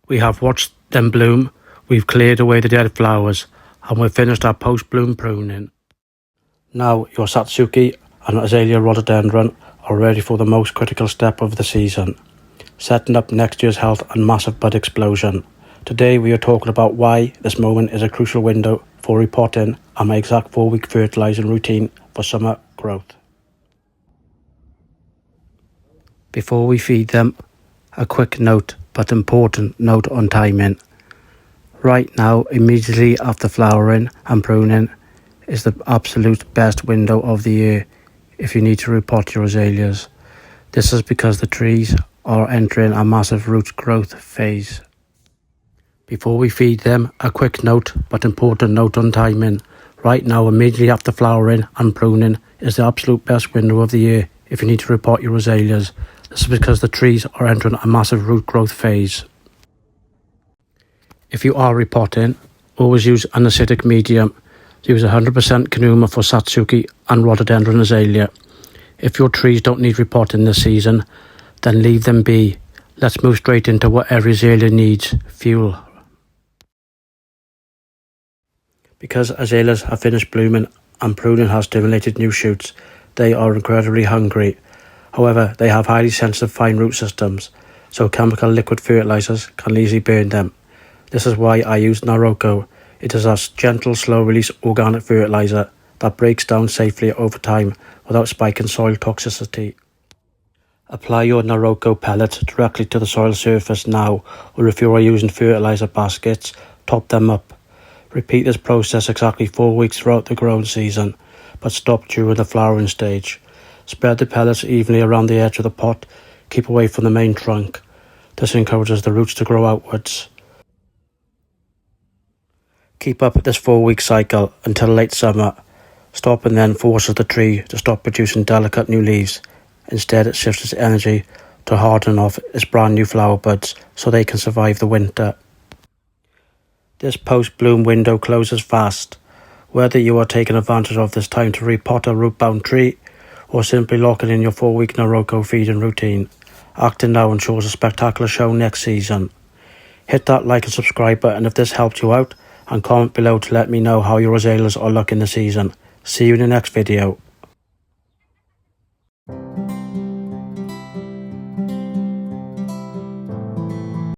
We have watched them bloom, we've cleared away the dead flowers, and we've finished our post-bloom pruning. Now your Satsuki and Azalea rhododendron are ready for the most critical step of the season, setting up next year's health and massive bud explosion. Today we are talking about why this moment is a crucial window for repotting and my exact 4-week fertilising routine for summer growth. Before we feed them, a quick note but important note on timing. Right now, immediately after flowering and pruning is the absolute best window of the year if you need to repot your azaleas. This is because the trees are entering a massive root growth phase. Before we feed them, a quick note but important note on timing. Right now, immediately after flowering and pruning is the absolute best window of the year if you need to repot your azaleas. This is because the trees are entering a massive root growth phase. If you are repotting, always use an acidic medium. Use 100% Kanuma for Satsuki and Rhododendron Azalea. If your trees don't need repotting this season, then leave them be. Let's move straight into what every azalea needs: fuel. Because azaleas have finished blooming and pruning has stimulated new shoots, they are incredibly hungry. However, they have highly sensitive fine root systems, so chemical liquid fertilizers can easily burn them. This is why I use Naroko. It is a gentle, slow-release organic fertilizer that breaks down safely over time without spiking soil toxicity. Apply your Naroko pellets directly to the soil surface now, or if you are using fertilizer baskets, top them up. Repeat this process exactly 4 weeks throughout the growing season, but stop during the flowering stage. Spread the pellets evenly around the edge of the pot, keep away from the main trunk. This encourages the roots to grow outwards. Keep up this 4-week cycle until late summer. Stopping then forces the tree to stop producing delicate new leaves. Instead, it shifts its energy to harden off its brand new flower buds so they can survive the winter. This post-bloom window closes fast. Whether you are taking advantage of this time to repot a root-bound tree or simply locking in your 4-week Naroko feeding routine, acting now ensures a spectacular show next season. Hit that like and subscribe button if this helped you out, and comment below to let me know how your azaleas are looking this season. See you in the next video.